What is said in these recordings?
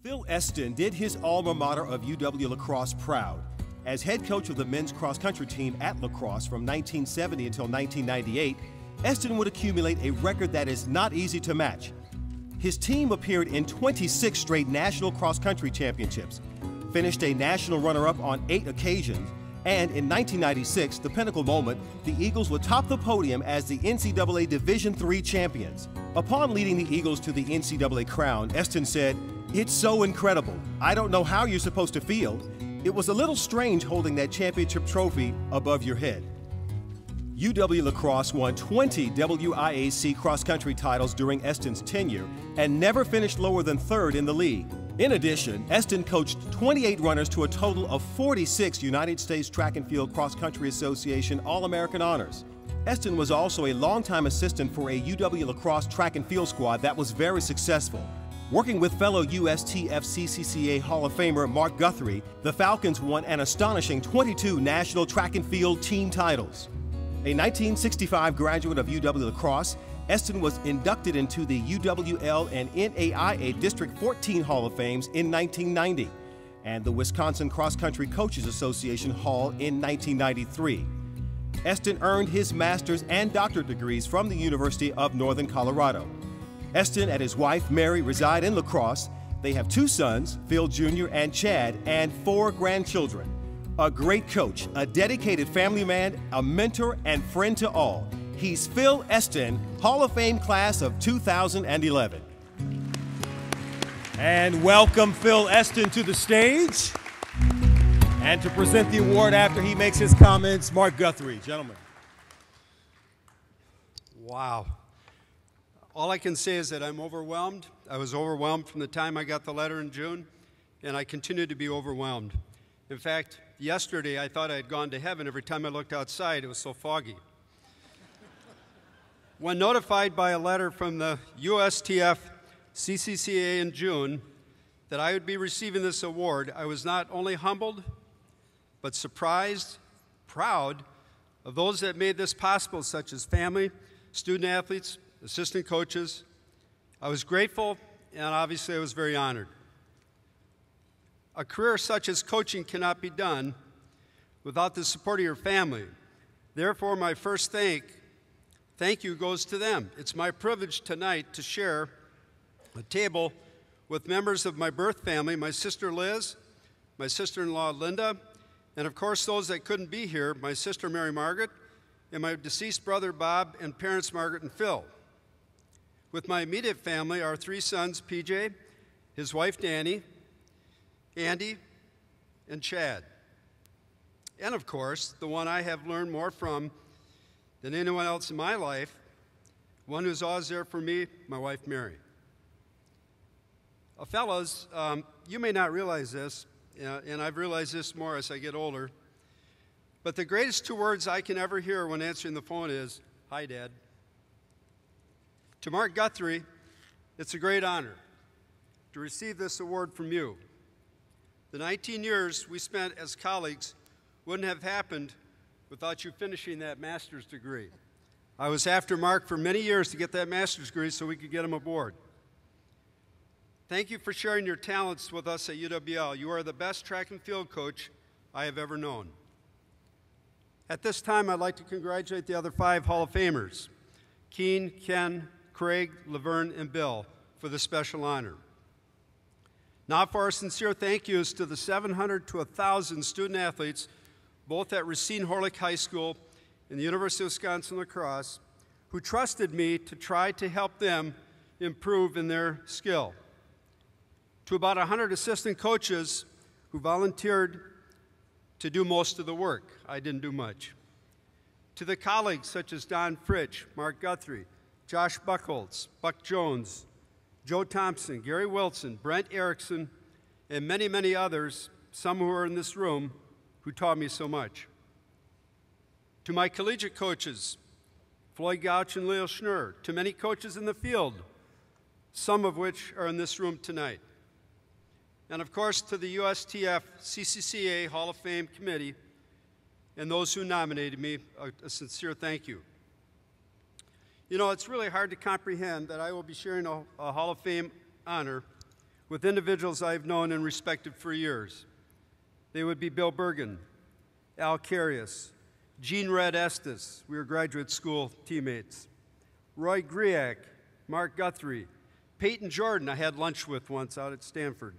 Phil Esten did his alma mater of UW La Crosse proud. As head coach of the men's cross-country team at La Crosse from 1970 until 1998, Esten would accumulate a record that is not easy to match. His team appeared in 26 straight national cross-country championships, finished a national runner-up on 8 occasions, and in 1996, the pinnacle moment, the Eagles would top the podium as the NCAA Division III champions. Upon leading the Eagles to the NCAA crown, Esten said, "It's so incredible. I don't know how you're supposed to feel. It was a little strange holding that championship trophy above your head." UW La Crosse won 20 WIAC cross-country titles during Esten's tenure and never finished lower than 3rd in the league. In addition, Esten coached 28 runners to a total of 46 United States Track and Field Cross-Country Association All-American honors. Esten was also a longtime assistant for a UW La Crosse track and field squad that was very successful. Working with fellow USTFCCCA Hall of Famer Mark Guthrie, the Falcons won an astonishing 22 national track and field team titles. A 1965 graduate of UW La Crosse, Esten was inducted into the UWL and NAIA District 14 Hall of Fames in 1990 and the Wisconsin Cross Country Coaches Association Hall in 1993. Esten earned his master's and doctorate degrees from the University of Northern Colorado. Esten and his wife, Mary, reside in La Crosse. They have 2 sons, Phil Jr. and Chad, and 4 grandchildren. A great coach, a dedicated family man, a mentor, and friend to all. He's Phil Esten, Hall of Fame class of 2011. And welcome Phil Esten to the stage. And to present the award after he makes his comments, Mark Guthrie. Gentlemen. Wow. All I can say is that I'm overwhelmed. I was overwhelmed from the time I got the letter in June, and I continue to be overwhelmed. In fact, yesterday I thought I had gone to heaven every time I looked outside. It was so foggy. When notified by a letter from the USTFCCCA in June that I would be receiving this award, I was not only humbled, but surprised, proud of those that made this possible, such as family, student athletes, assistant coaches. I was grateful, and obviously I was very honored. A career such as coaching cannot be done without the support of your family. Therefore, my first thank you goes to them. It's my privilege tonight to share a table with members of my birth family, my sister Liz, my sister-in-law Linda, and of course those that couldn't be here, my sister Mary Margaret, and my deceased brother Bob, and parents Margaret and Phil. With my immediate family, our 3 sons, PJ, his wife Danny, Andy, and Chad. And of course, the one I have learned more from than anyone else in my life, one who's always there for me, my wife Mary. Fellas, you may not realize this, and I've realized this more as I get older, but the greatest 2 words I can ever hear when answering the phone is, "Hi, Dad." To Mark Guthrie, it's a great honor to receive this award from you. The 19 years we spent as colleagues wouldn't have happened without you finishing that master's degree. I was after Mark for many years to get that master's degree so we could get him aboard. Thank you for sharing your talents with us at UWL. You are the best track and field coach I have ever known. At this time, I'd like to congratulate the other 5 Hall of Famers, Keen, Ken, Craig, Laverne, and Bill, for this special honor. Now for our sincere thank yous to the 700 to 1,000 student athletes, both at Racine Horlick High School and the University of Wisconsin-La Crosse, who trusted me to try to help them improve in their skill. To about 100 assistant coaches who volunteered to do most of the work. I didn't do much. To the colleagues such as Don Fritsch, Mark Guthrie, Josh Buchholz, Buck Jones, Joe Thompson, Gary Wilson, Brent Erickson, and many, many others, some who are in this room, who taught me so much. To my collegiate coaches, Floyd Gouch and Leo Schnur, to many coaches in the field, some of which are in this room tonight. And of course, to the USTFCCCA Hall of Fame Committee and those who nominated me, a sincere thank you. You know, it's really hard to comprehend that I will be sharing a Hall of Fame honor with individuals I've known and respected for years. They would be Bill Bergen, Al Carius, Gene Red Estes, we were graduate school teammates, Roy Griak, Mark Guthrie, Peyton Jordan, I had lunch with once out at Stanford,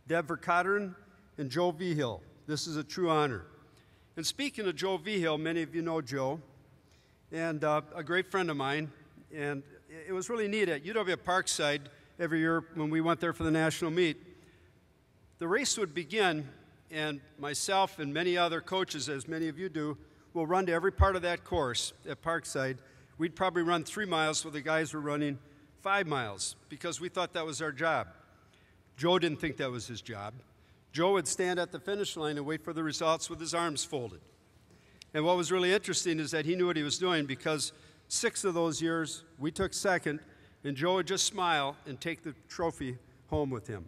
Deb Verkateren, and Joe Vigil. This is a true honor. And speaking of Joe Vigil, many of you know Joe, and a great friend of mine, and it was really neat at UW Parkside every year when we went there for the national meet. The race would begin, and myself and many other coaches, as many of you do, will run to every part of that course at Parkside. We'd probably run 3 miles while the guys were running 5 miles because we thought that was our job. Joe didn't think that was his job. Joe would stand at the finish line and wait for the results with his arms folded. And what was really interesting is that he knew what he was doing because 6 of those years we took second, and Joe would just smile and take the trophy home with him.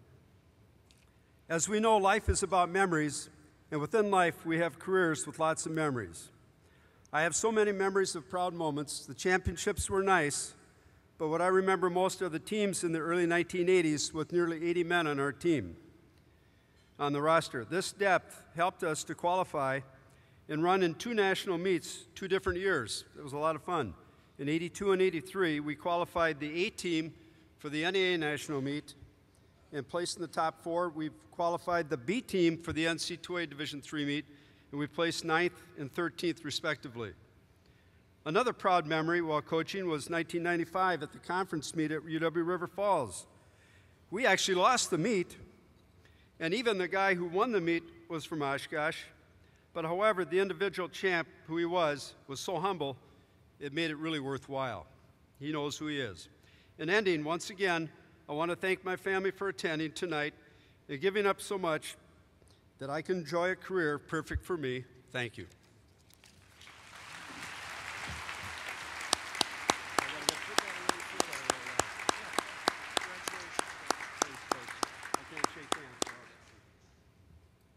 As we know, life is about memories, and within life we have careers with lots of memories. I have so many memories of proud moments. The championships were nice, but what I remember most are the teams in the early 1980s with nearly 80 men on our team, on the roster. This depth helped us to qualify and run in 2 national meets, 2 different years. It was a lot of fun. In '82 and '83, we qualified the A team for the NAA national meet and placed in the top 4. We qualified the B team for the NC2A Division III meet, and we placed 9th and 13th respectively. Another proud memory while coaching was 1995 at the conference meet at UW River Falls. We actually lost the meet, and even the guy who won the meet was from Oshkosh. But however, the individual champ, who he was so humble, it made it really worthwhile. He knows who he is. In ending, once again, I want to thank my family for attending tonight and giving up so much that I can enjoy a career perfect for me. Thank you.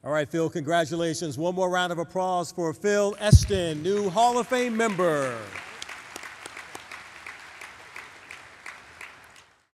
All right, Phil, congratulations. One more round of applause for Phil Esten, new Hall of Fame member.